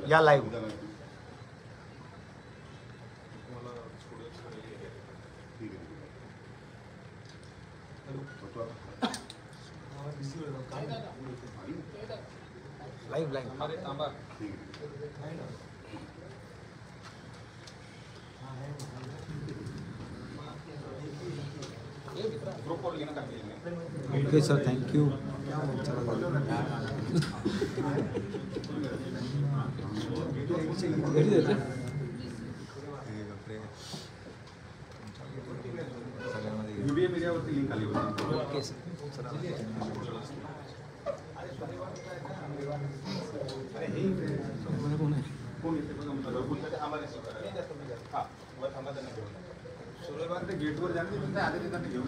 या live live live okay sir, thank you. मीडियावरती link आली होती. Okay sir. गेटवर जाणे पण आले ते त्यांना घेऊन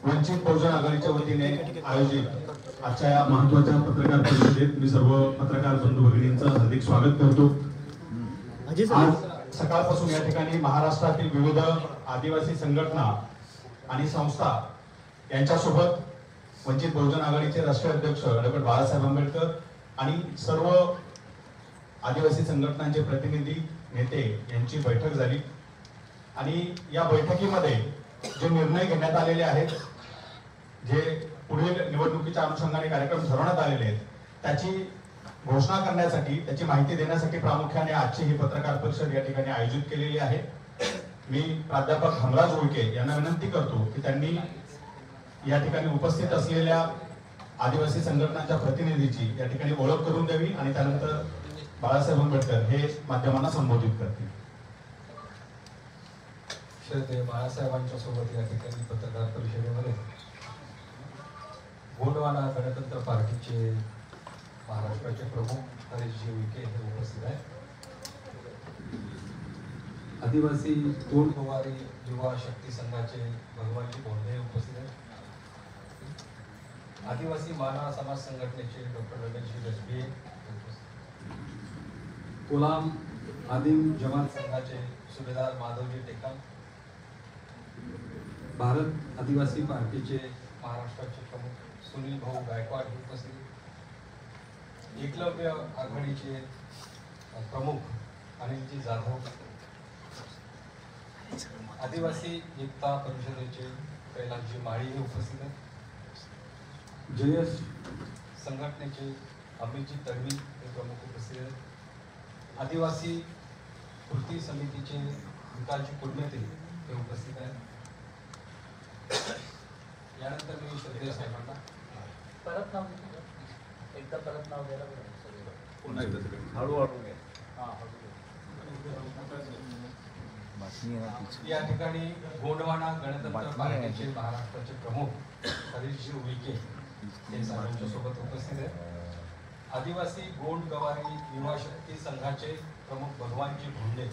वंचित बहुजन आघाडीच्या वतीने आयोजित आजच्या या महत्त्वाच्या पत्रकार परिषदेत मी सर्व पत्रकार बंधू भगिनींचं हार्दिक स्वागत करतो. आज सकाळपासून या ठिकाणी महाराष्ट्रातील विविध आदिवासी संघटना आणि संस्था यांच्यासोबत वंचित बहुजन आघाडीचे राष्ट्रीय अध्यक्ष डॉक्टर बाळासाहेब आंबेडकर आणि सर्व आदिवासी संघटनांचे प्रतिनिधी नेते यांची बैठक झाली आणि या बैठकीमध्ये जे निर्णय घेण्यात आलेले आहेत, जे पुढील निवडणुकीच्या अनुषंगाने कार्यक्रम ठरवण्यात आलेले आहेत, त्याची घोषणा करण्यासाठी, त्याची माहिती देण्यासाठी प्रामुख्याने आजची ही पत्रकार परिषद या ठिकाणी आयोजित केलेली आहे. मी प्राध्यापक हमराज उळके यांना विनंती करतो की त्यांनी या ठिकाणी उपस्थित असलेल्या आदिवासी संघटनांच्या प्रतिनिधीची या ठिकाणी ओळख करून द्यावी आणि त्यानंतर बाळासाहेब आंबेडकर हे माध्यमांना संबोधित करतील. श्रद्धेय बाळासाहेबांच्या सोबत या ठिकाणी पत्रकार परिषदेमध्ये गोंडवाना गणतंत्र पार्टीचे महाराष्ट्राचे प्रमुख हरीशजी उईके हे उपस्थित आहेत. आदिवासी गोंडगोवारी युवा शक्ती संघाचे भगवानजी भोंडे उपस्थित आहेत. आदिवासी माना समाज संघटनेचे डॉक्टर रमेशजी गजबे, कोलाम आदिम जमात संघाचे सुभेदार माधवजी टेकाम, भारत आदिवासी पार्टीचे महाराष्ट्राचे प्रमुख सुनील भाऊ गायकवाड हे उपस्थित, एकलव्य आघाडीचे प्रमुख अनिलजी जाधव, आदिवासी एकता परिषदेचे कैलासजी माळी हे उपस्थित आहेत. जयश संघटनेचे अमितजी तडवी हे प्रमुख उपस्थित आहेत. आदिवासी कृती समितीचे विकासजी कुडमेते हे उपस्थित आहेत. यानंतर मी श्रद्धेय साहेबांना परत नाव एकदा परत नाव द्यायला हळूहळू या ठिकाणी गोंडवाना गणतंत्र पार्टीचे महाराष्ट्राचे प्रमुख हरीशजी उईके हे सर्वांच्या सोबत उपस्थित आहेत. आदिवासी गोंड गवारी युवा शक्ती संघाचे प्रमुख भगवानजी भोंडे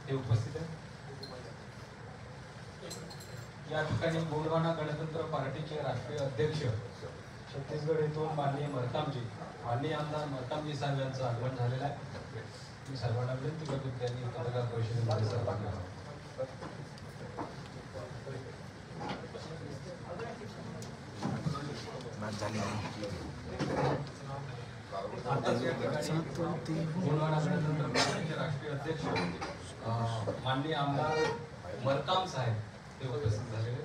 हे उपस्थित आहेत. या ठिकाणी गोंडवाना गणतंत्र पार्टीचे राष्ट्रीय अध्यक्ष छत्तीसगड येथून माननीय माननीय आमदार मरतामजी साहेब यांचं आगमन झालेलं आहे. मी सर्वांना विनंती करतो त्यांनी पत्रकार परिषदेमध्ये सहभाग घ्यावा. गोंडवाना गणतंत्र पार्टीचे राष्ट्रीय अध्यक्ष माननीय आमदार मरताम साहेब हे उपस्थित झालेले.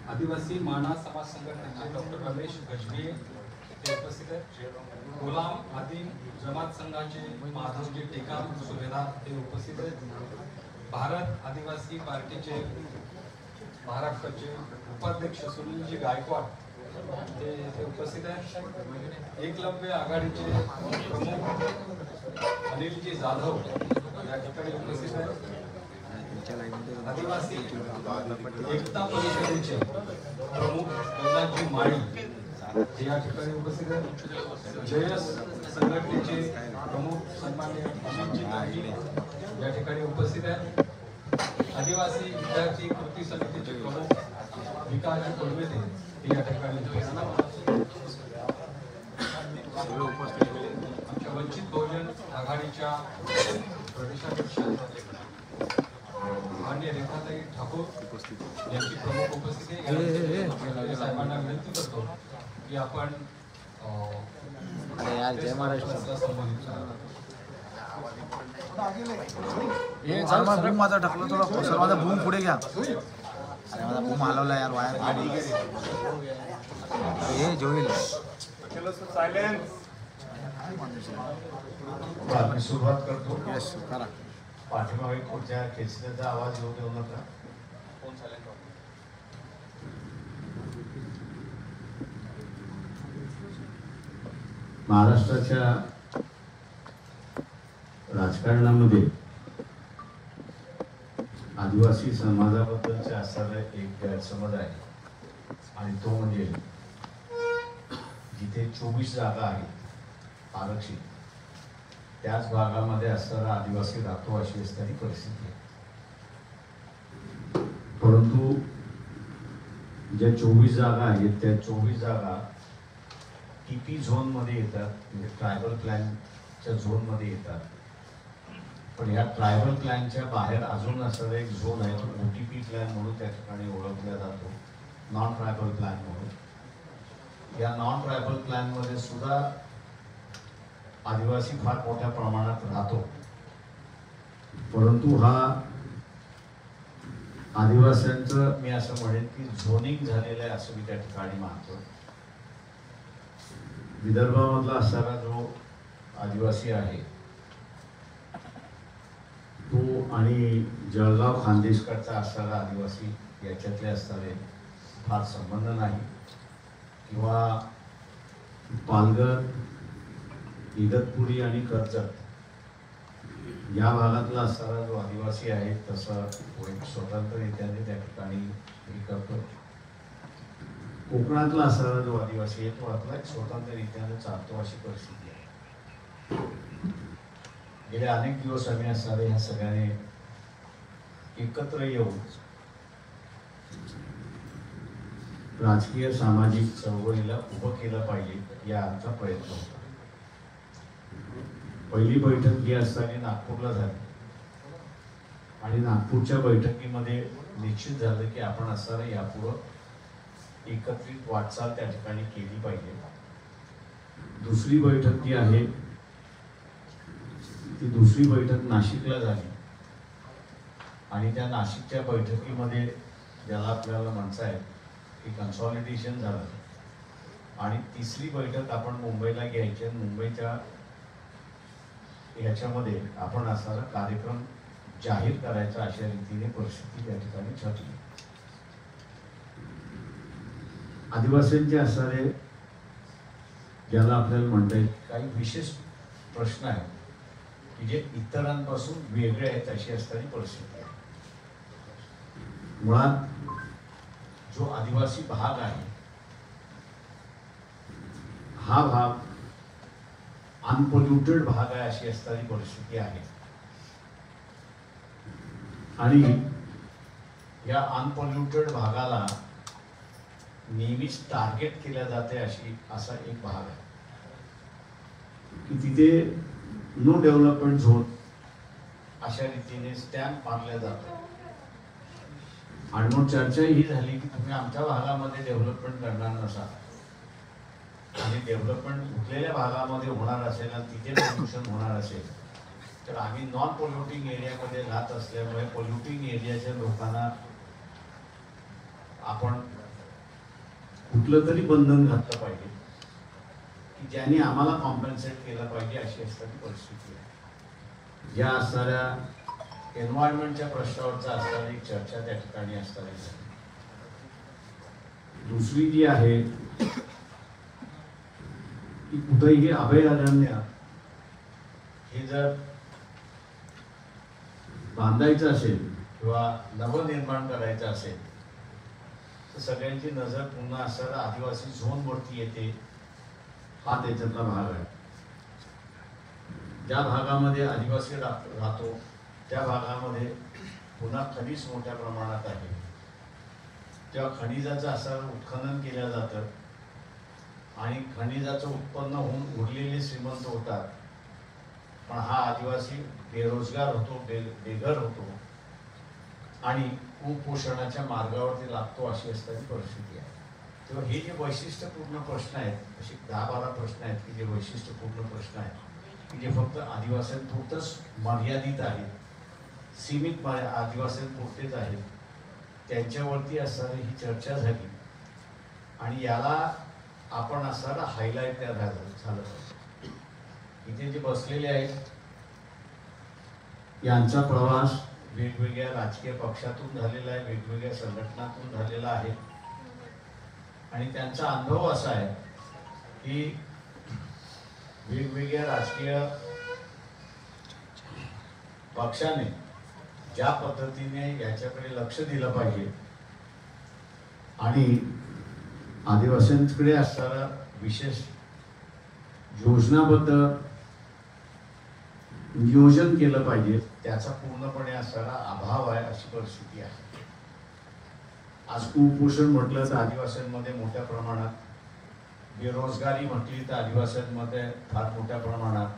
आदिवासी माना समाज संघटनेचे डॉक्टर रमेश गजबे, ते उपस्थित आहेत. गुलाम आदिम जमात संघाचे माधवजी टेकाम सुभेदार ते उपस्थित आहेत. भारत आदिवासी पार्टीचे महाराष्ट्राचे उपाध्यक्ष सुनीलजी गायकवाड ते उपस्थित आहेत. एकलव्य आघाडीचे प्रमुख अनिलजी जाधव या ठिकाणी उपस्थित आहेत. आदिवासी एकता परिषदेचे प्रमुख कल्लाजी माळी हे या ठिकाणी उपस्थित आहेत. जयस संघटनेचे प्रमुख सन्माननीय अमितजी गांधी या ठिकाणी उपस्थित आहेत. आदिवासी विद्यार्थी कृती समितीचे प्रमुख विकासजी कोलमेते हे या ठिकाणी उपस्थित आहेत. आमच्या वंचित बहुजन आघाडीच्या प्रदेशाध्यक्ष माननीय रेखाताई ठाकूर यांची प्रमुख उपस्थिती आहे. साहेबांना विनंती करतो की आपण जय महाराष्ट्र. बूम माझा ढकलो थोडा सर, माझा बूम पुढे घ्या. अरे माझा बूम हलवला यार, वायर गाडी हे जोईल. आपण सुरुवात करतो. यस करा. पाठीमागे पुढच्या खेचण्याचा आवाज येऊ देऊ नका. महाराष्ट्राच्या राजकारणामध्ये आदिवासी समाजाबद्दलचा असणारा एक गैरसमज आहे, आणि तो म्हणजे जिथे 24 जागा आहेत आरक्षित, त्याच भागामध्ये असणारा आदिवासी राहतो अशी असणारी परिस्थिती आहे. परंतु ज्या 24 जागा आहेत त्या 24 जागा टीपी झोन मध्ये येतात, म्हणजे ट्रायबल प्लॅनच्या झोन मध्ये येतात. पण या ट्रायबल प्लॅनच्या बाहेर अजून असणारा एक झोन आहे, तो OTP प्लॅन म्हणून त्या ठिकाणी ओळखला जातो, नॉन ट्रायबल प्लॅन म्हणून. या नॉन ट्रायबल प्लॅन मध्ये सुद्धा आदिवासी फार मोठ्या प्रमाणात राहतो. परंतु हा आदिवासींचं मी असं म्हणेन की झोनिंग झालेलं आहे असं मी त्या ठिकाणी मानतो. विदर्भामधला असणारा जो आदिवासी आहे तो आणि जळगाव खानदेशकडचा असणारा आदिवासी याच्यातले असणारे फार संबंध नाही, किंवा पालघर, इगतपुरी आणि कर्जत या भागातला असणारा जो आदिवासी आहे तसं स्वतंत्ररित्याने त्या ठिकाणी हे करतो. कोकणातला असणारा जो आदिवासी आहे तो आपला स्वतंत्ररित्याने चालतो अशी परिस्थिती आहे. गेले अनेक दिवस आम्ही असणारे ह्या सगळ्याने एकत्र येऊन राजकीय सामाजिक चळवळीला उभं केलं पाहिजे या आमचा प्रयत्न होता. पहिली बैठक ही असताना नागपूरला झाली, आणि नागपूरच्या बैठकीमध्ये निश्चित झालं की आपण असणारं यापुढं एकत्रित वाटचाल त्या ठिकाणी केली पाहिजे. दुसरी बैठक जी आहे ती दुसरी बैठक नाशिकला झाली, आणि त्या नाशिकच्या बैठकीमध्ये ज्याला आपल्याला म्हणता आहे की कन्सॉलिडेशन झालं, आणि तिसरी बैठक आपण मुंबईला घ्यायची, मुंबईच्या याच्यामध्ये आपण असणारा कार्यक्रम जाहीर करायचा अशा रीतीने परिस्थिती त्या ठिकाणी ठरली. आदिवासींचे असणारे ज्याला आपल्याला म्हणता येईल काही विशेष प्रश्न आहेत की जे इतरांपासून वेगळे आहेत अशी असणारी परिस्थिती आहे. मुळात जो आदिवासी भाग आहे हा भाग अनपोल्युटेड भाग आहे अशी असणारी परिस्थिती आहे, आणि या अनपोल्युटेड भागाला नेहमीच टार्गेट केल्या जाते असा एक भाग आहे की तिथे नो डेव्हलपमेंट झोन अशा रीतीने स्टॅम्प मारल्या जातो. आणि मग चर्चा ही झाली की तुम्ही आमच्या भागामध्ये डेव्हलपमेंट करणार नसाल, आणि डेव्हलपमेंट कुठलेल्या भागामध्ये होणार असेल आणि तिथे पोल्युशन होणार असेल तर आम्ही नॉन पोल्युटिंग एरियामध्ये राहत असल्यामुळे पोल्युटिंग एरियाच्या लोकांना आपण कुठलं तरी बंधन घातलं पाहिजे. की ज्यांनी आम्हाला कॉम्पन्सेट केलं पाहिजे अशी असणारी परिस्थिती आहे. ज्या असणाऱ्या एन्व्हायरमेंटच्या प्रश्नावरचा असणारी चर्चा त्या ठिकाणी असणारी झाली. दुसरी जी आहे की कुठेही अभयारण्य हे जर बांधायचं असेल किंवा नवनिर्माण करायचं असेल तर सगळ्यांची नजर पुन्हा असणारा आदिवासी झोनवरती येते. हा त्याच्यातला भाग आहे. ज्या भागामध्ये आदिवासी राहतो त्या भागामध्ये पुन्हा खनिज मोठ्या प्रमाणात आहे. तेव्हा खनिजाचं असं उत्खनन केलं जातं आणि खनिजाचं उत्पन्न होऊन उरलेले श्रीमंत होतात. पण हा आदिवासी बेरोजगार होतो, बेघर होतो आणि कुपोषणाच्या मार्गावरती लागतो अशी असणारी परिस्थिती आहे. तेव्हा हे जे वैशिष्ट्यपूर्ण प्रश्न आहेत, असे 10-12 प्रश्न आहेत की जे वैशिष्ट्यपूर्ण प्रश्न आहेत की जे फक्त आदिवासींपुरतंच मर्यादित आहेत, सीमित आदिवासींपुरतेच आहेत, त्यांच्यावरती असणारी ही चर्चा झाली आणि याला आपण असणारा हायलाईट झालं. इथे जे बसलेले आहेत यांचा प्रवास वेगवेगळ्या राजकीय पक्षातून झालेला आहे, वेगवेगळ्या संघटनातून झालेला आहे आणि त्यांचा अनुभव असा आहे की वेगवेगळ्या राजकीय पक्षाने ज्या पद्धतीने याच्याकडे लक्ष दिलं पाहिजे आणि आदिवासींकडे असणारा विशेष योजनाबद्ध नियोजन केलं पाहिजे त्याचा पूर्णपणे असणारा अभाव आहे अशी परिस्थिती आहे. आज कुपोषण म्हटलं तर आदिवासींमध्ये मोठ्या प्रमाणात, बेरोजगारी म्हटली तर आदिवासींमध्ये फार मोठ्या प्रमाणात,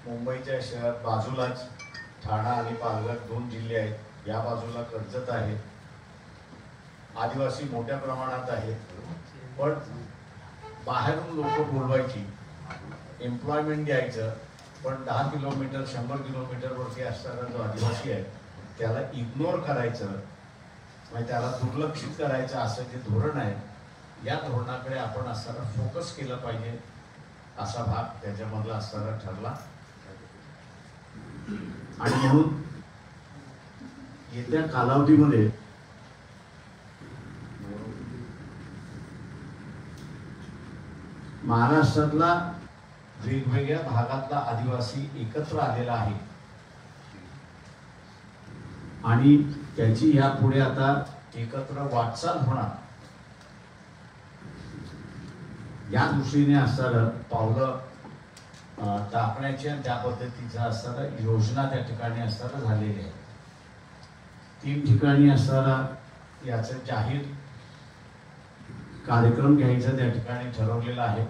मुंबईच्या शहर बाजूलाच ठाणा आणि पालघर 2 जिल्हे आहेत, या बाजूला कर्जत आहे, आदिवासी मोठ्या प्रमाणात आहेत. पण बाहेरून लोक बोलवायची, एम्प्लॉयमेंट द्यायचं, पण 10 किलोमीटर 100 किलोमीटरवरती असणारा जो आदिवासी आहे त्याला इग्नोर करायचं, म्हणजे त्याला दुर्लक्षित करायचं असं जे धोरण आहे, या धोरणाकडे आपण असणारा फोकस केलं पाहिजे असा भाग त्याच्यामधला असणारा ठरला. आणि म्हणून येत्या कालावधीमध्ये महाराष्ट्रातला वेगवेगळ्या भागातला आदिवासी एकत्र आलेला आहे आणि त्याची यापुढे आता एकत्र वाटचाल होणार या दृष्टीने असणारं पावलं टाकण्याची आणि त्या पद्धतीचं असणारं योजना त्या ठिकाणी असणारं झालेली आहे. 3 ठिकाणी असणारा याचं जाहीर कार्यक्रम घ्यायचा त्या ठिकाणी ठरवलेला आहे.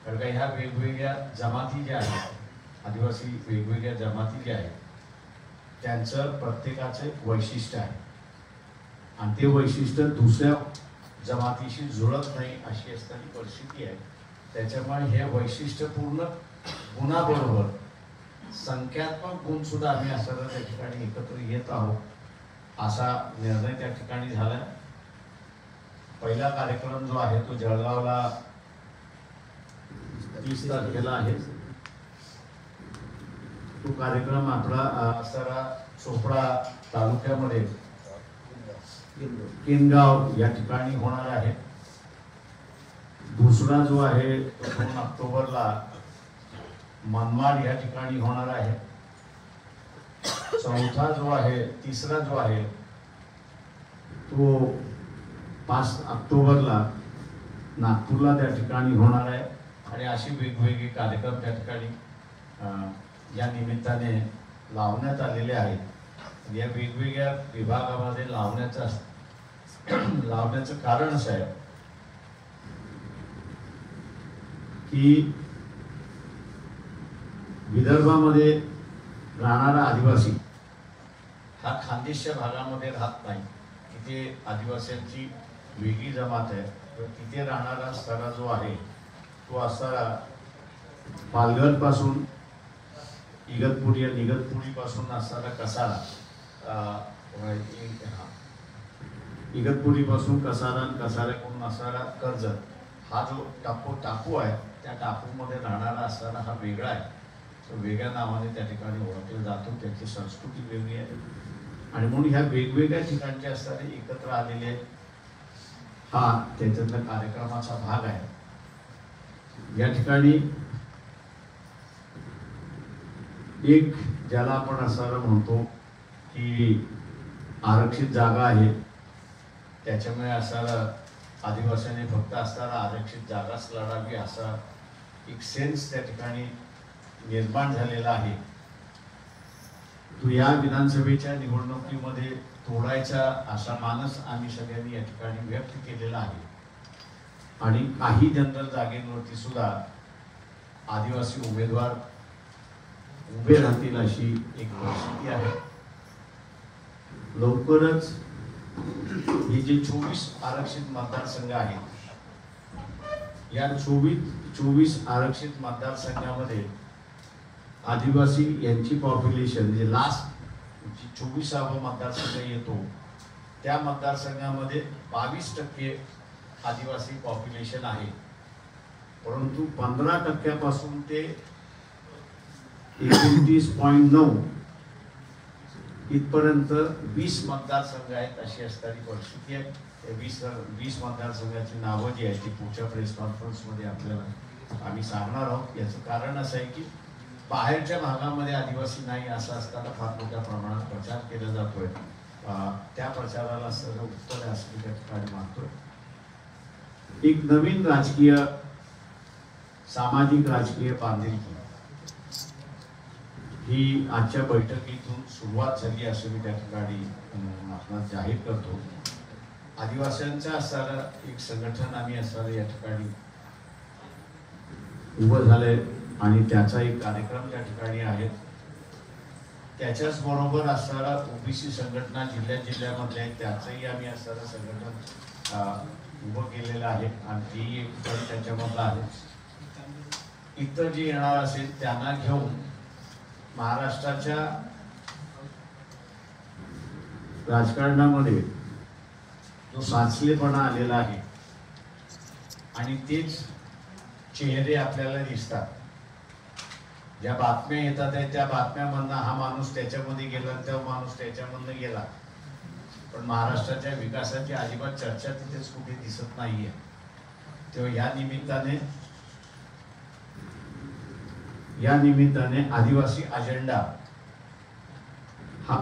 कारण का ह्या वेगवेगळ्या जमाती ज्या आहेत, आदिवासी वेगवेगळ्या जमाती ज्या आहेत त्यांचं प्रत्येकाचं एक वैशिष्ट्य आहे आणि ते वैशिष्ट्य दुसऱ्या जमातीशी जुळत नाही अशी असणारी परिस्थिती आहे. त्याच्यामुळे हे वैशिष्ट्यपूर्ण गुणाबरोबर संख्यात्मक गुण सुद्धा आम्ही असणारा त्या ठिकाणी एकत्र येत आहोत असा निर्णय त्या ठिकाणी झाला. पहिला कार्यक्रम जो आहे तो जळगावला 30 तारखेला आहे. तो कार्यक्रम आपला असणारा चोपडा तालुक्यामध्ये किनगाव या ठिकाणी होणार आहे. दुसरा जो आहे 2 ऑक्टोबरला मनमाड या ठिकाणी होणार आहे. तिसरा जो आहे तो 5 ऑक्टोबरला नागपूरला त्या ठिकाणी होणार आहे आणि अशी वेगवेगळे कार्यक्रम त्या ठिकाणी या निमित्ताने लावण्यात आलेले आहेत. या वेगवेगळ्या विभागामध्ये लावण्याचं कारण असं आहे की विदर्भामध्ये राहणारा आदिवासी हा खानदेशच्या भागामध्ये राहत नाही. तिथे आदिवासींची वेगळी जमात आहे. तिथे राहणारा स्तरा जो आहे तो असणारा पालघर पासून इगतपुरी आणि इगतपुरी पासून असणारा कसारा, इगतपुरी पासून कसारा आणि कसाऱ्याकडून असणारा कर्जत हा जो टापू आहे त्या टापूमध्ये राहणारा असताना हा वेगळा आहे, तो वेगळ्या नावाने त्या ठिकाणी ओळखला जातो, त्याची संस्कृती वेगळी आहे आणि म्हणून ह्या वेगवेगळ्या ठिकाणचे असताना एकत्र आलेले हा त्याच्यातला कार्यक्रमाचा भाग आहे। या ठिकाणी एक ज्याला आपण असं म्हणतो की आरक्षित जागा आहे, त्याच्यामुळे असं आदिवासींनी फक्त असताना आरक्षित जागाच लढावी असा एक सेन्स त्या ठिकाणी निर्माण झालेला आहे, तो या विधानसभेच्या निवडणुकीमध्ये तोडायचा असा मानस आम्ही सगळ्यांनी या ठिकाणी व्यक्त केलेला आहे आणि काही जनरल जागेंवरती सुद्धा आदिवासी उमेदवार उभे राहतील अशी एक परिस्थिती आहे। लवकरच हे जे 24 आरक्षित मतदारसंघ आहेत, या 24 आरक्षित मतदारसंघामध्ये आदिवासी यांची पॉप्युलेशन जे लास्ट 24वा मतदारसंघ येतो त्या मतदारसंघामध्ये 22% आदिवासी पॉप्युलेशन आहे, परंतु 15% ते 29.9 इथपर्यंत 20 मतदारसंघ आहेत अशी असणारी परिस्थिती आहे। 20 मतदारसंघाची नावं जी आहेत ती पुढच्या प्रेस कॉन्फरन्समध्ये आपल्याला आम्ही सांगणार आहोत। याचं कारण असं आहे की बाहेरच्या भागामध्ये आदिवासी नाही असं असताना फार मोठ्या प्रमाणात प्रचार केला जातोय, त्या प्रचाराला सगळं उत्तर असं मी त्या ठिकाणी मानतोय। एक नवीन राजकीय सामाजिक राजकीय बांधिलकी ही आजच्या बैठकीतून सुरुवात झाली असं मी त्या ठिकाणी आपणास जाहीर करतो। आदिवासींचं असणारं एक संघटन आम्ही असणारं या ठिकाणी उभं झालंय आणि त्याचा एक कार्यक्रम त्या ठिकाणी आहे। त्याच्याच बरोबर असणारा ओबीसी संघटना जिल्ह्यामधल्या आहेत त्याचंही आम्ही असणारं संघटन उभं केलेलं आहे आणि तेही एक पण त्याच्यामधलं आहे। इतर जे येणार असेल त्यांना घेऊन महाराष्ट्राच्या राजकारणामध्ये जो साचलेपणा आलेला आहे आणि तेच चेहरे आपल्याला दिसतात, ज्या बातम्या येतात त्या बातम्यामधनं हा माणूस त्याच्यामध्ये गेला, तो माणूस त्याच्यामधनं गेला, पण महाराष्ट्राच्या विकासाची अजिबात चर्चा तिथेच कुठे दिसत नाहीये। तेव्हा या निमित्ताने आदिवासी अजेंडा हा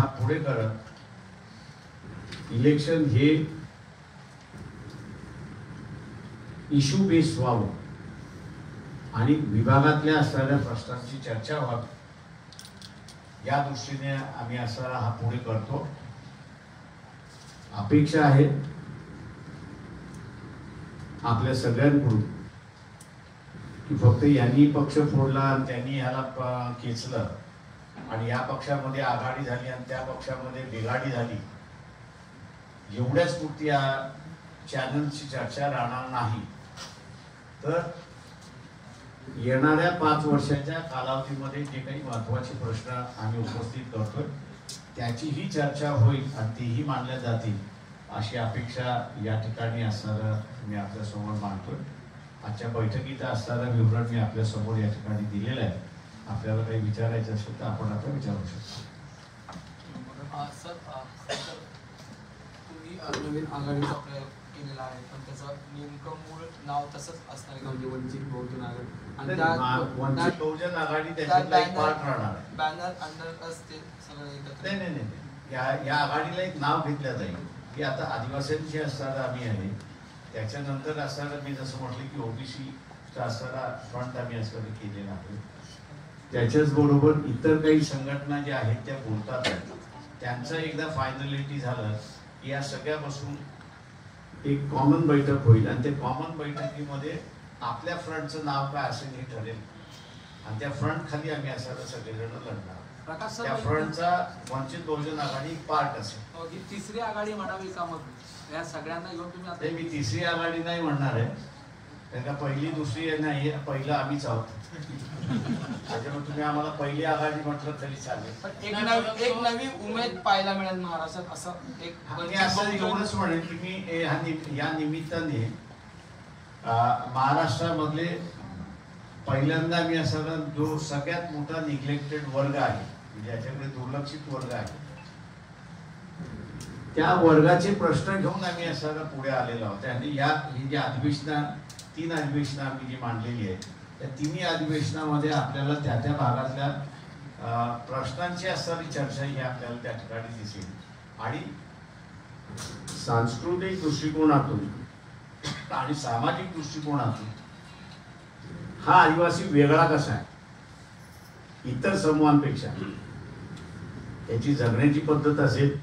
पुढे करत इलेक्शन हे इश्यू बेस व्हावं आणि विभागातल्या असणाऱ्या प्रश्नांची चर्चा व्हावी या दृष्टीने आम्ही असणारा हा पुढे करतो। अपेक्षा आहे आपल्या सगळ्यांकडून की फक्त यांनी पक्ष फोडला आणि त्यांनी ह्याला खेचलं आणि या पक्षामध्ये आघाडी झाली आणि त्या पक्षामध्ये बिघाडी झाली, एवढ्याच पुरती या चॅनलची चर्चा राहणार नाही, तर येणाऱ्या 5 वर्षाच्या कालावधीमध्ये जे काही महत्त्वाचे प्रश्न आम्ही उपस्थित करतोय त्याचीही चर्चा होईल आणि तेही मांडल्या जातील अशी अपेक्षा या ठिकाणी असणारं मी आपल्यासमोर मांडतोय। आजच्या बैठकीचा असणारा विवरण मी आपल्यासमोर या ठिकाणी दिलेलं आहे। आपल्याला काही विचारायचं असेल तर आपण आता विचारू शकतो। सर, तुम्ही नवीन आघाडीचा प्रयोग केलेला आहे, पण त्याचं नेमकं मूळ नाव तसंच असणार आहे म्हणजे वंचित बहुजन आघाडी आणि वंचित बहुजन आघाडी त्याच्यातला एक पार्ट राहणार आहे। बॅनर अंडर असते सगळं एकत्र नाही, या आघाडीला एक नाव घेतलं जाईल की आता आदिवासींची असणारा आम्ही आहे, त्याच्यानंतर असणारा मी जसं म्हटलं की ओबीसीचा असणारा फ्रंट आम्ही असणारा केलेला आहे। त्याच्याच बरोबर इतर काही संघटना ज्या आहेत त्या बोलतात आहेत, त्यांचं एकदा फायनलिटी झालं की या सगळ्यापासून एक कॉमन बैठक होईल आणि त्या कॉमन बैठकीमध्ये आपल्या फ्रंटचं नाव काय असेल हे ठरेल आणि त्या फ्रंट खाली आम्ही असणारा सगळेजण लढणार। त्या फ्रंटचा वंचित बहुजन आघाडी एक पार्ट असेल। तिसरी आघाडी म्हणावी का मग या सगळ्यांना घेऊन तुम्ही आता? मी तिसरी आघाडी नाही म्हणणार आहे, कारण का पहिली दुसरी नाही, पहिलं आम्हीच आहोत. त्याच्यामुळे तुम्ही आम्हाला पहिली आघाडी म्हटलं तरी चालेल. पण एक नवी उमेद पाहायला मिळेल महाराष्ट्रात असं एक मी असं एवढंच म्हणेन की मी या निमित्ताने महाराष्ट्रामधले पहिल्यांदा मी असं जो सगळ्यात मोठा निग्लेक्टेड वर्ग आहे, ज्याच्याकडे दुर्लक्षित वर्ग आहे, त्या वर्गाचे प्रश्न घेऊन आम्ही असं पुढे आलेलो आहोत. आणि ही जी तीन अधिवेशनं आम्ही जी मांडलेली आहेत, त्या तिन्ही अधिवेशनामध्ये आपल्याला त्या त्या भागातल्या प्रश्नांची असणारी चर्चा ही आपल्याला त्या ठिकाणी दिसेल. आणि सांस्कृतिक दृष्टिकोनातून आणि सामाजिक दृष्टिकोनातून हा आदिवासी वेगळा कसा आहे इतर समूहांपेक्षा, त्याची जगण्याची पद्धत असेल,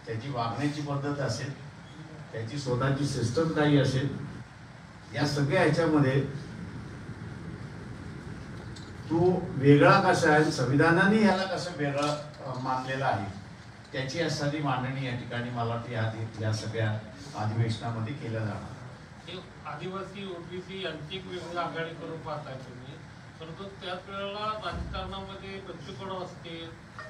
त्याची वागण्याची पद्धत असेल, त्याची स्वतःची सिस्टम काही असेल, या सगळ्या ह्याच्यामध्ये तो वेगळा कसा आहे, संविधानाने ह्याला कसं वेगळं मानलेलं आहे, त्याची असणारी मांडणी या ठिकाणी मला वाटतं या सगळ्या अधिवेशनामध्ये केल्या जाणार. आदिवासी ओबीसी यांची एक वेगळी आघाडी करून पाहताय तुम्ही, परंतु त्याच वेळेला राजकारणामध्ये बच्चूकडू असतील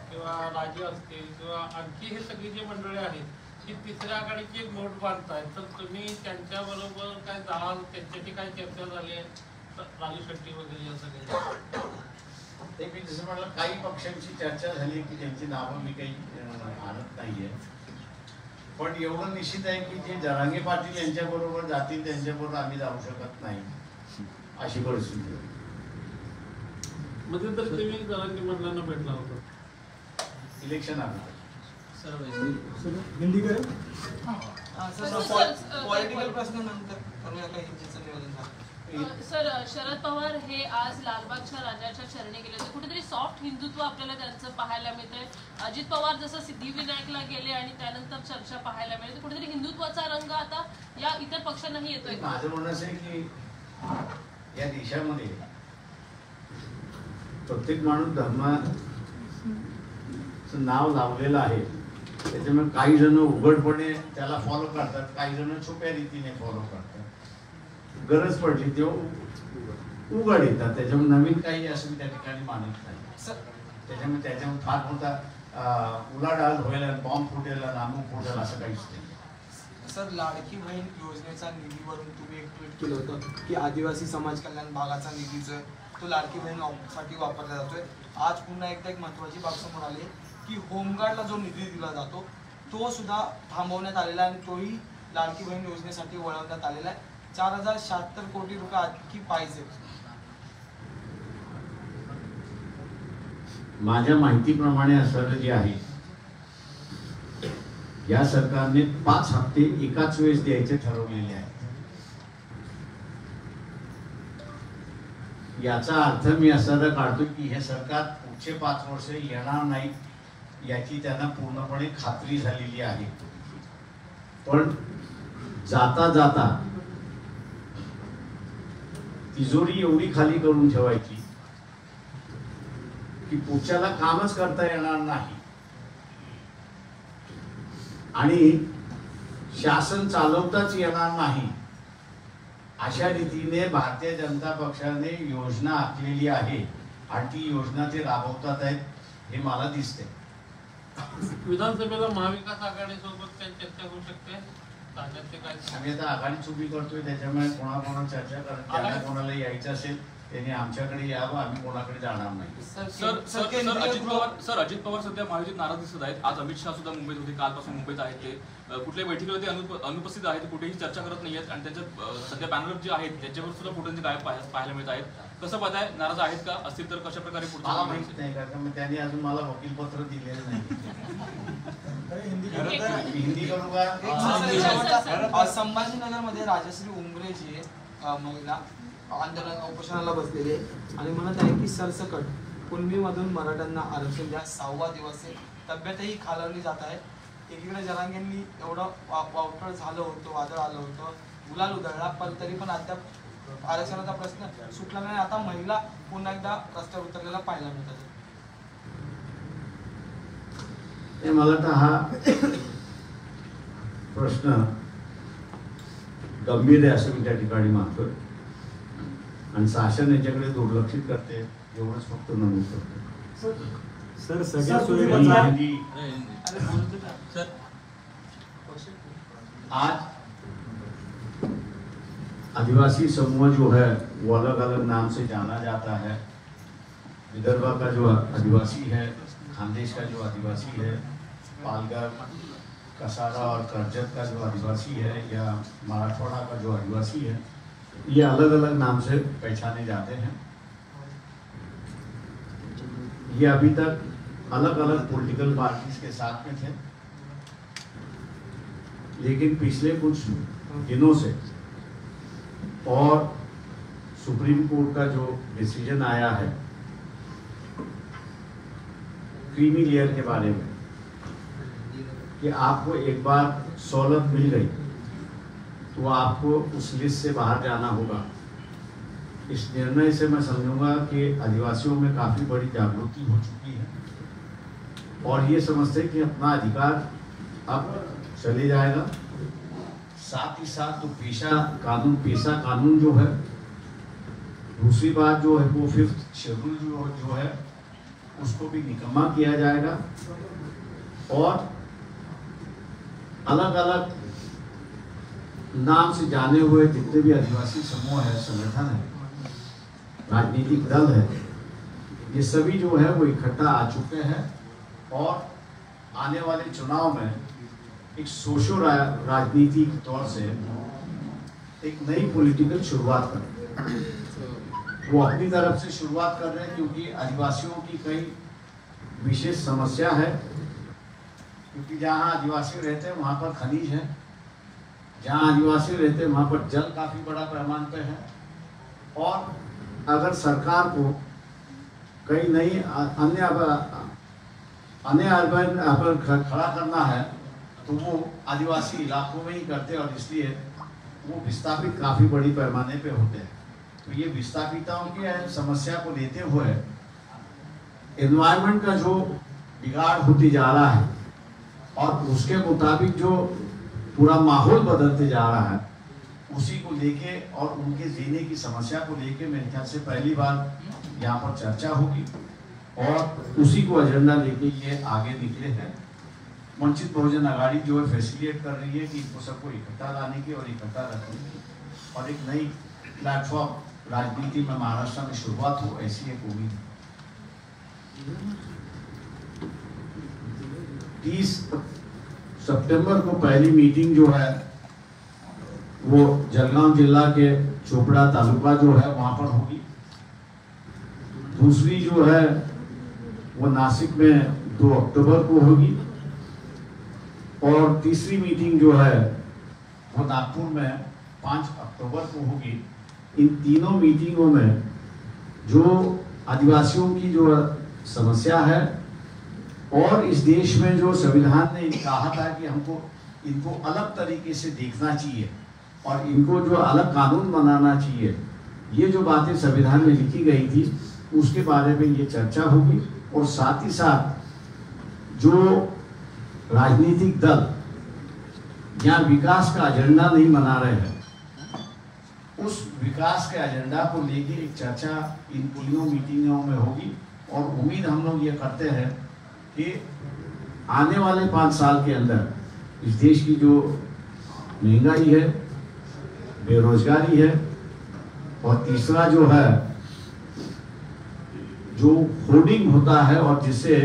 किंवा राजे असतील किंवा आणखी हे सगळी जी मंडळी आहेत ती तिसऱ्या आघाडीची एक मोठ बांधतायत, तर तुम्ही त्यांच्याबरोबर काय जाल, त्यांच्याशी काय चर्चा झाली आहे? राजू शेट्टी वगैरे या सगळ्या ते मी जसं म्हटलं काही पक्षांची चर्चा झाली की त्यांची नावं मी काही आणत नाहीये, पण एवढं निश्चित आहे की जे जरांगे पाटील यांच्याबरोबर जातील त्यांच्याबरोबर आम्ही जाऊ शकत नाही अशी परिस्थिती आहे. मध्ये तर तुम्ही जरांगे मंडळांना भेटला होता इलेक्शन आलं पॉलिटिकल प्रश्न नंतर करूया का हिंदीचं निवेदन झालं. सर, शरद पवार हे आज लालबागच्या राजाच्या चरणी गेले होते. कुठेतरी सॉफ्ट हिंदुत्व आपल्याला त्यांचं पाहायला मिळतंय. अजित पवार जसं सिद्धिविनायकला गेले आणि त्यानंतर चर्चा पाहायला मिळते, कुठेतरी हिंदुत्वाचा रंग आता या इतर पक्षांनाही येतोय. माझं म्हणणं असं आहे की या देशामध्ये प्रत्येक माणूस धर्माचं नाव लावलेलं आहे, त्याच्यामुळे काही जण उघडपणे त्याला फॉलो करतात, काही जण छुप्या रीतीने फॉलो करतात. गरज पडली तेव्हा उघड येतात, त्याच्यामुळे नवीन काही असं मी त्या ठिकाणी मानत नाही. त्याच्यामुळे फार मोठा उलाढाल होईल, बॉम्ब फुटेल, नामू फुटेल असं काहीच नाही. सर, लाडकी बहीण योजनेचा निधीवरून तुम्ही एक ट्विट केलं होतं की आदिवासी समाज कल्याण भागाचा निधी जो आहे तो लाडकी बहीण साठी वापरला जातोय. आज पुन्हा एकदा एक महत्वाची बाब समोर आली की होमगार्डला जो निधी दिला जातो तो सुद्धा थांबवण्यात आलेला आहे आणि तोही लाडकी बहीण योजनेसाठी वळवण्यात आलेला आहे. 4076 कोटी रुपये आणखी पाहिजे. माझ्या माहितीप्रमाणे असं जे आहे, या सरकारने 5 हप्ते एकाच वेळेस द्यायचे ठरवलेले आहेत. याचा अर्थ मी असा काढतो की हे सरकार पुढचे 5 वर्ष येणार नाही याची त्यांना पूर्णपणे खात्री झालेली आहे. पण जाता जाता तिजोरी एवढी खाली करून ठेवायची की पुढच्याला कामच करता येणार नाही आणि शासन चालवताच येणार नाही, अशा रीतीने भारतीय जनता पक्षाने योजना आखलेली आहे आणि ती योजना ते राबवतात आहेत हे मला दिसते. विधानसभेला महाविकास आघाडी सोबत काही चर्चा होऊ शकते? आम्ही आता आघाडीच उभी करतोय, त्याच्यामुळे कोणाकोणा चर्चा करत त्यांना कोणाला यायचं असेल त्यांनी आमच्याकडे यावं, आम्ही कोणाकडे जाणार नाही. सर अजित पवार सध्या महायुतीत नाराज दिसत आहेत. आज अमित शहा सुद्धा मुंबईत होते, कालपासून मुंबईत आहेत. ते कुठल्याही बैठकीला ते अनुपस्थित आहेत, कुठेही चर्चा करत नाही आहेत आणि त्यांच्या सध्या पॅनल जे आहेत त्याच्यावर सुद्धा फोटोंचे गायब पाहायला मिळत आहेत. कसं पाहताय, नाराज आहेत का? असतील तर कशा प्रकारे मला माहित नाही, कारण त्यांनी अजून मला वकीलपत्र दिलेलं नाही. हिंदी करू का? संभाजीनगरमध्ये राजश्री उमरे जी आहे महिला आंदोलन उपोषणाला बसलेले आणि म्हणत आहे की सरसकट कुणबीमधून मराठ्यांना आरक्षण द्या. 6वा दिवस आहे, तब्येतही खालावली जात आहे. एकीकडे जरांगेंनी एवढं वावटळ झालं होतं, वादळ आलं होतं, गुलाल उधळला, पण तरी पण अद्याप आरक्षणाचा प्रश्न सुटला नाही. आता महिला पुन्हा एकदा रस्त्यावर उतरलेला पाहायला मिळतात. मला वाटतं हा प्रश्न गंभीर आहे असं मी त्या ठिकाणी मानतोय. आणि शासन याच्याकडे दुर्लक्षित करते, एवढंच फक्त नमूद करतो. सर सगळ्या सुविधा आज आदिवासी समूह जो है वो अलग अलग नाम से जाना जाता है. विदर्भ का जो आदिवासी है, खानदेश का जो आदिवासी है, पालघर, कसारा और करजत का जो आदिवासी है, या मराठवाड़ा का जो आदिवासी है, ये अलग अलग नाम से पहचाने जाते हैं. ये अभी तक अलग अलग पॉलिटिकल पार्टीज के साथ में थे, लेकिन पिछले कुछ दिनों से और सुप्रीम कोर्ट का जो डिसीजन आया है क्रीमी लेयर के बारे में कि आपको एक बार सहूलत मिल गई तो आपको उस लिस्ट से बाहर जाना होगा. इस निर्णय से मैं समझूंगा कि आदिवासियों में काफ़ी बड़ी जागृति हो चुकी है और ये समझते हैं कि अपना अधिकार अब चले जाएगा. साथ ही साथ तो पेशा कानून जो है, दूसरी बात जो है वो 5th शेड्यूल जो है उसको भी निकम्मा किया जाएगा और अलग अलग नाम से जाने हुए जितने भी आदिवासी समूह है, संगठन है, राजनीतिक दल है, ये सभी जो है वो इकट्ठा आ चुके हैं और आने वाले चुनाव में एक सोशो राजनीति के तौर से एक नई पॉलिटिकल शुरुआत करें. वो अपनी तरफ से शुरुआत कर रहे हैं क्योंकि आदिवासियों की कई विशेष समस्या है, क्योंकि जहाँ आदिवासी रहते हैं वहाँ पर खनिज है, जहाँ आदिवासी रहते हैं वहाँ पर जल काफ़ी बड़ा पैमाने पे है और अगर सरकार को कई नई अन्य अर्बन खड़ा करना है तो वो आदिवासी इलाकों में ही करते हैं और इसलिए वो विस्थापित काफ़ी बड़ी पैमाने पे होते हैं. तो ये विस्थापितों की समस्या को लेते हुए एनवायरनमेंट का जो बिगाड़ होती जा रहा है और उसके मुताबिक जो पूरा माहौल बदलते जा रहा है, उसी को लेके और उनके जीने की समस्या को लेके मेरे ख्याल से पहली बार यहाँ पर चर्चा होगी और उसी को एजेंडा लेके ये आगे निकले हैं. वंचित बहुजन आघाड़ी जो है फैसिलिटेट कर रही है कि इनको सबको इकट्ठा लाने की और इकट्ठा रखने की और एक नई प्लेटफॉर्म राजनीति में महाराष्ट्र में शुरुआत हो, ऐसी एक उम्मीद है. 30 सितंबर को पहली मीटिंग जो है वो जलगांव जिला के चोपड़ा तालुका जो है वहां पर होगी. दूसरी जो है वो नासिक में 2 अक्टूबर को होगी और तीसरी मीटिंग जो है वो नागपुर में 5 अक्टूबर को होगी. इन तीनों मीटिंगों में जो आदिवासियों की जो समस्या है और इस देश में जो संविधान ने कहा था कि हमको इनको अलग तरीके से देखना चाहिए और इनको जो अलग कानून बनाना चाहिए, ये जो बातें संविधान में लिखी गई थी उसके बारे में ये चर्चा होगी. और साथ ही साथ जो राजनीतिक दल यहाँ विकास का एजेंडा नहीं बना रहे हैं, उस विकास के एजेंडा को लेके एक चर्चा इन तीनों मीटिंगों में होगी. और उम्मीद हम लोग ये करते हैं कि आने वाले 5 साल के अंदर इस देश की जो महंगाई है, बेरोजगारी है और तीसरा जो है जो होर्डिंग होता है और जिससे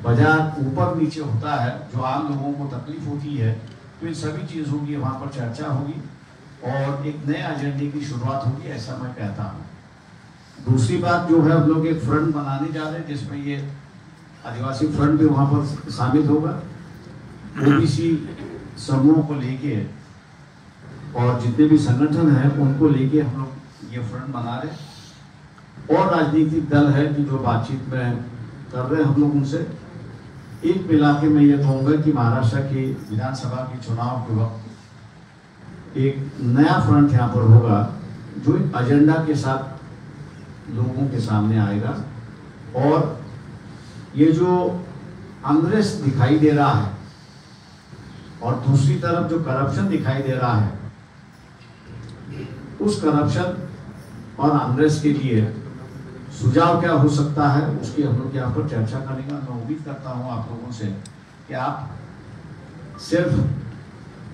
बाजार ऊपर नीचे होता है, जो आम लोगों को तकलीफ होती है, तो इन सभी चीज़ों की वहाँ पर चर्चा होगी और एक नए एजेंडे की शुरुआत होगी, ऐसा मैं कहता हूँ. दूसरी बात जो है हम लोग एक फ्रंट बनाने जा रहे हैं जिसमें ये आदिवासी फ्रंट भी वहाँ पर शामिल होगा. ओबीसी समूह को लेके और जितने भी संगठन हैं उनको लेके हम लोग ये फ्रंट बना रहे और राजनीतिक दल है कि जो बातचीत में कर रहे हैं हम लोग उनसे. एक मिला के मैं ये कहूँगा कि महाराष्ट्र की विधानसभा के चुनाव के वक्त एक नया फ्रंट यहाँ पर होगा जो एक एजेंडा के साथ लोगों के सामने आएगा. और ये जो अनरेस दिखाई दे रहा है और दूसरी तरफ जो करप्शन दिखाई दे रहा है, उस करप्शन और अनरेस्ट के लिए सुझाव क्या हो सकता है, उसकी हम लोग यहाँ पर चर्चा करेंगे। मैं उम्मीद करता हूँ आप लोगों से कि आप सिर्फ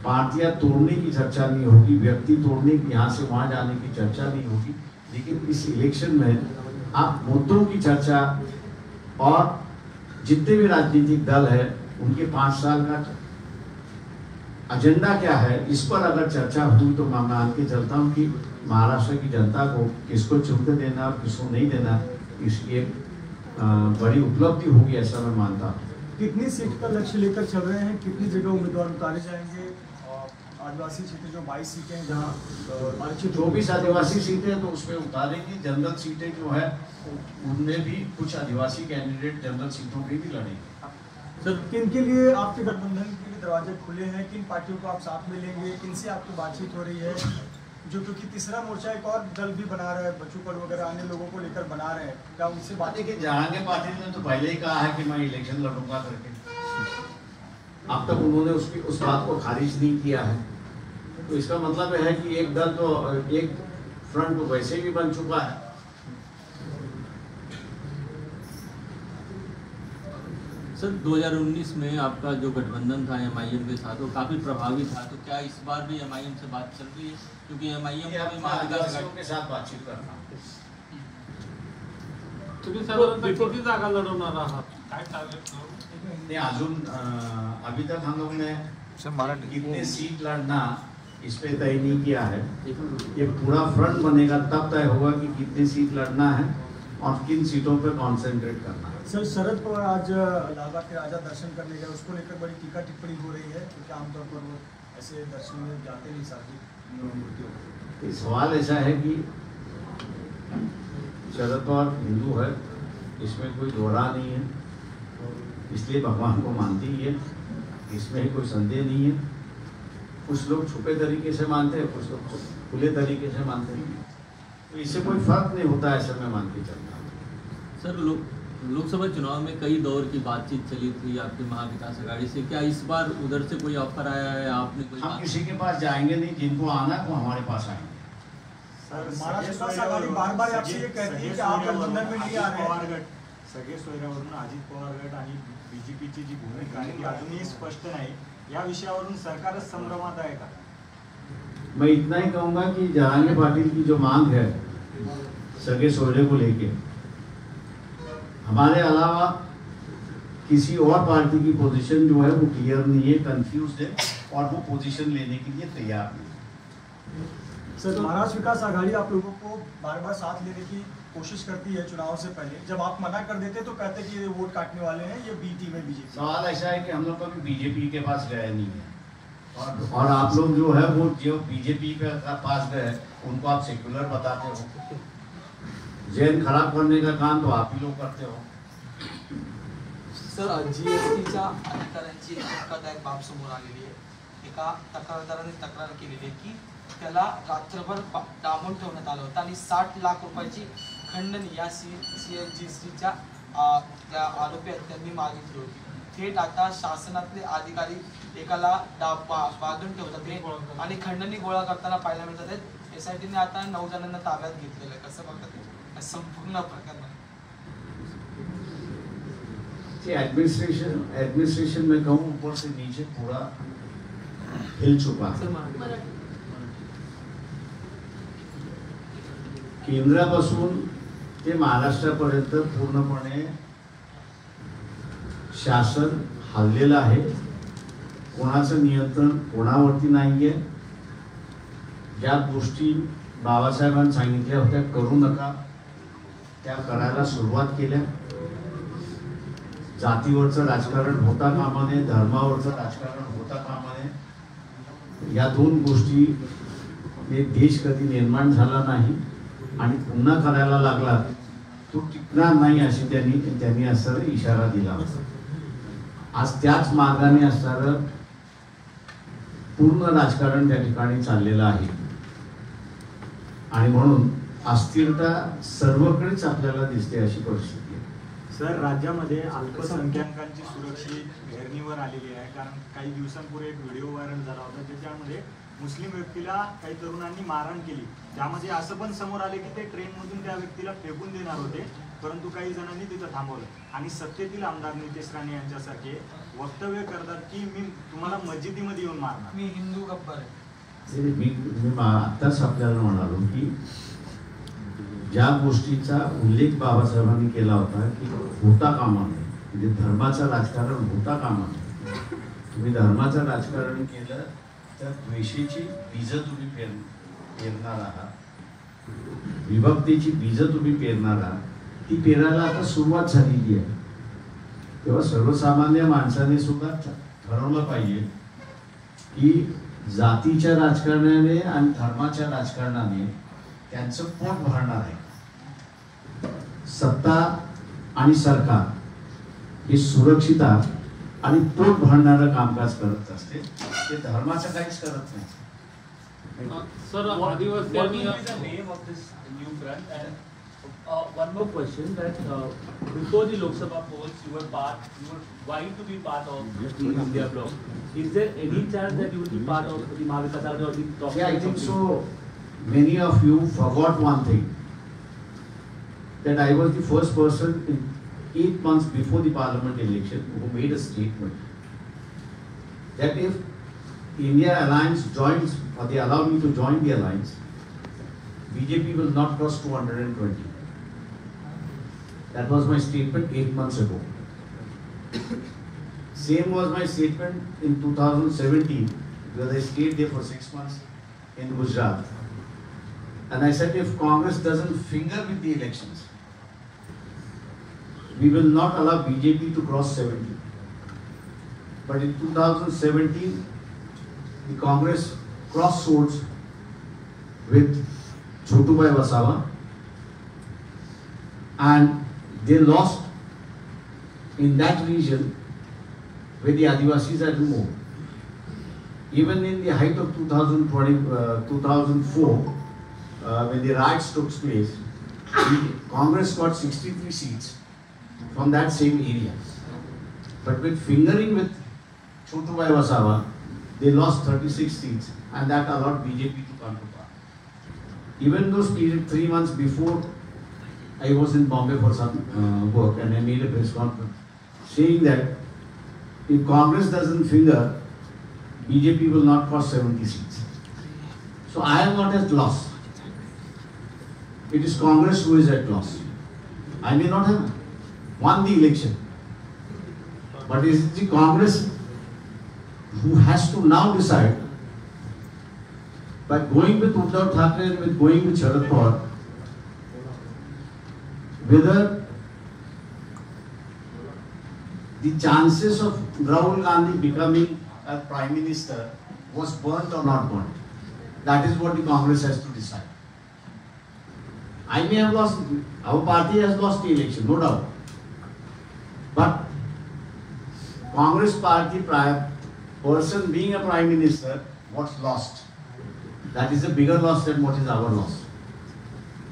पार्टियां तोड़ने की चर्चा नहीं होगी, व्यक्ति तोड़ने की, यहाँ से वहाँ जाने की चर्चा नहीं होगी, लेकिन इस इलेक्शन में आप मुद्दों की चर्चा और जितने भी राजनीतिक दल है उनके 5 साल का एजेंडा क्या है, इस पर अगर चर्चा हुई तो मैं मान के चलता हूँ कि महाराष्ट्र की जनता को किसको चुनकर देना और किसको नहीं देना, इसकी एक बड़ी उपलब्धि होगी, ऐसा मैं मानता हूँ। कितनी सीट का लक्ष्य लेकर चल रहे हैं, कितनी जगह उम्मीदवार उतारे जाएंगे? आदिवासी सीटें जो 22 सीटें हैं जहाँ जो भी आदिवासी सीटें हैं तो उसमें उतारेंगे। जनरल सीटें जो है उनमें भी कुछ आदिवासी कैंडिडेट जनरल सीटों पे भी लड़ेंगे। सर, किन के लिए आपके गठबंधन के लिए दरवाजे खुले हैं, किन पार्टियों को आप साथ में लेंगे, किनसे आपकी बातचीत हो रही है? जो क्योंकि तीसरा मोर्चा एक और दल भी बना रहा है, बच्चू कडू वगैरह अन्य लोगों को लेकर बना रहे हैं, क्या उनसे बात? देखिए, जहांगीर पाटिल ने तो पहले ही कहा है कि मैं इलेक्शन लड़ूंगा करके, अब तक उन्होंने उस बात को खारिज नहीं किया है। तो इसका मतलब है कि एक दल तो, एक फ्रंट तो वैसे भी बन चुका है। सर, 2019 में आपका जो गठबंधन था MIM के साथ वो काफी प्रभावी था, तो क्या इस बार भी MIM से बात चल रही है? क्योंकि MIM आदिवासियों के साथ बातचीत करना। तुम्ही साधारणतः किती जागा लढवणार आहात, काय टार्गेट? नहीं, अजून अभी तक हम लोग ने कितने सीट लड़ना इस पे तय नहीं किया है। ये पूरा फ्रंट बनेगा तब तय होगा कि कितनी सीट लड़ना है और किन सीटों पे कॉन्सेंट्रेट करना है। सर, शरद पवार आज लालबाग के राजा दर्शन करने गए, उसको लेकर बड़ी टीका टिप्पणी हो रही है, क्योंकि आमतौर पर वो ऐसे दर्शन में जाते नहीं सार्वजनिक। सवाल ऐसा है कि शरद पवार हिंदू है, इसमें कोई दोहरा नहीं है, इसलिए भगवान को मानती ही है, इसमें कोई संदेह नहीं है। कुछ लोग छुपे तरीके से मानते हैं, कुछ लोग खुले तरीके से मानते हैं, तो इससे कोई फर्क नहीं होता, ऐसा मैं मान के चलता हूँ। सर, लोकसभा चुनाव में कई दौर की बातचीत चली थी आपकी महाविकास आघाड़ी से, क्या इस बार उधर से कोई ऑफर आया है? आपने कोई हम किसी के पास जाएंगे नहीं, जिनको आना है वो हमारे पास आएंगे। महाराष्ट्र आघाडी बार-बार आपसे ये कहती है कि आप गठबंधन में नहीं आ रहे हैं। सगळे सोयऱ्यावरून अजित पवार गट आणि बीजेपीची जी भूमिका आहे ती अजूनही स्पष्ट नाही, या विषयावरून सरकारच संभ्रमात आहे का? मैं इतना ही कहूंगा कि जहांगीर पाटिल की जो मांग है सगे सोयरे को लेके, हमारे अलावा किसी और पार्टी की पोजीशन जो है वो क्लियर नहीं है, कंफ्यूज है और वो पोजीशन लेने के लिए तैयार नहीं। सर, महाराष्ट्र विकास आघाड़ी आप लोगों को बार-बार साथ लेने की कोशिश करती है चुनाव से पहले, जब आप मना कर देते तो कहते कि ये वोट काटने वाले हैं, ये बी टीम है बीजेपी। सवाल ऐसा है कि हम लोग कभी बीजेपी के पास गए नहीं है, और आप लोग जो है वो जो बीजेपी के पास गए उनको आप सेक्युलर बताते हो, जैन खराब करने का काम तो आप ही लोग करते हो। सर, GSTच्या अधिकाऱ्यांची एक धक्कादायक बाब समोर आलेली आहे। एका तक्रारदाराने तक्रार केलेली आहे की त्याला रात्रभर डांबून ठेवण्यात आलं होतं आणि 60 लाख रुपयाची खंडणी या GSTच्या त्या आरोपी आहेत त्यांनी मागितली होती। थेट आता शासनातले अधिकारी एकाला बांधून ठेवतात आणि खंडणी गोळा करताना पाहायला मिळतात आहेत। SITने आता 9 जणांना ताब्यात घेतलेलं आहे, कसं बघतात संपूर्ण प्रकार? एडमिनिस्ट्रेशन में कहूँ ऊपर से नीचे पूरा हिल चुका है। केंद्रापासून ते महाराष्ट्रापर्यंत पूर्णपणे शासन हललेलं आहे, कोणाचं नियंत्रण कोणावरती नाहीये। ज्या गोष्टी बाबासाहेबांनी सांगितल्या होत्या करू नका त्या करायला सुरुवात केल्या। जातीवरचं राजकारण होता कामा नये, धर्मावरचं राजकारण होता कामा नये। या दोन गोष्टी हे देश कधी निर्माण झाला नाही आणि पुन्हा करायला लागला तो टिकणार नाही अशी त्यांनी असं इशारा दिला होता। आज त्याच मार्गाने असणारं पूर्ण राजकारण त्या ठिकाणी चाललेलं आहे आणि म्हणून अस्थिरता सर्वकडेच आपल्याला दिसते अशी परिस्थिती आहे। सर, राज्यामध्ये अल्पसंख्याकांची सुरक्षित घेरणीवर आलेली आहे, कारण काही दिवसांपूर्वी एक व्हिडिओ व्हायरल झाला होता ज्याच्यामध्ये मुस्लिम व्यक्तीला काही तरुणांनी मारहाण केली. त्यामध्ये असं पण समोर आले की ते ट्रेनमधून त्या व्यक्तीला फेकून देणार होते, परंतु काही जणांनी तिथं थांबवलं. आणि सत्तेतील आमदार नितेश राणे यांच्यासारखे वक्तव्य करतात की मी तुम्हाला मस्जिदीमध्ये येऊन मारणार. मी हिंदू गब्बर आहे. मी आत्ताच आपल्याला म्हणालो की ज्या गोष्टीचा उल्लेख बाबासाहेबांनी केला होता की होता कामा नये, म्हणजे धर्माचं राजकारण होता कामा नये. तुम्ही धर्माचं राजकारण केलं तर द्वेषाची बीजं तुम्ही पेरणार आहात, विभक्तीची बीजं तुम्ही पेरणार आहात. ती पेरायला आता सुरुवात झालेली आहे. तेव्हा सर्वसामान्य माणसाने सुद्धा ठरवलं पाहिजे की जातीच्या राजकारणाने आणि धर्माच्या राजकारणाने त्यांचं पोट भरणार आहे. सत्ता आणि सरकार हे सुरक्षिता आणि पोट भरणारं कामकाज करत असते, ते धर्माचं काहीच करत नाही. Sir, what is the name of this new front? And one more question, that before the Lok Sabha polls, you were vying to be part of the India bloc. Is there any chance that you will be part of the Mahavikas Aghadi or the top? Yeah, I think so. Many of you forgot one thing, that I was the first person in 8 months before the parliament election who made a statement that if India alliance joins, or they allow me to join the alliance, BJP will not cross 220. That was my statement 8 months ago. Same was my statement in 2017, because I stayed there for 6 months in Gujarat. And I said, if Congress doesn't finger with the elections, we will not allow BJP to cross 70. But in 2017, the Congress crossed swords with Chotubhai Wasawa, and they lost in that region where the Adivasis are removed. Even in the height of 2004, when the riots took place, the Congress got 63 seats from that same area. But with fingering with Chotubhai Wasawa, they lost 36 seats, and that allowed BJP to come to power. Even those period 3 months before, I was in Bombay for some work, and I made a press conference saying that if Congress doesn't finger, BJP will not cross 70 seats. So I am not at loss. It is Congress who is at loss. I may not have won the election, but it is the Congress who has to now decide, by going with Uddhav Thackeray and with going with Sharad Pawar, whether the chances of Rahul Gandhi becoming a prime minister was burnt or not burnt. That is what the Congress has to decide. I may have lost, our party has lost the election, no doubt. But Congress party person being a prime minister, what's lost? That is a bigger loss than what is our loss.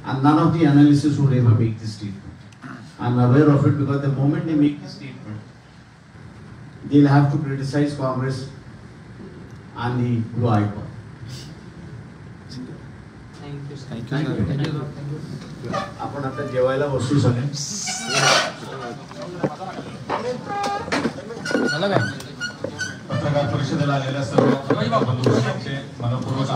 And none of the analysts would ever make this statement. I'm aware of it, because the moment they make this statement, they'll have to criticize Congress and the blue-eyed one. Thank you. आपण आता जेवायला बसू सगळे. पत्रकार परिषदेला आलेल्या सर्व बंधूंचे मनपूर्वक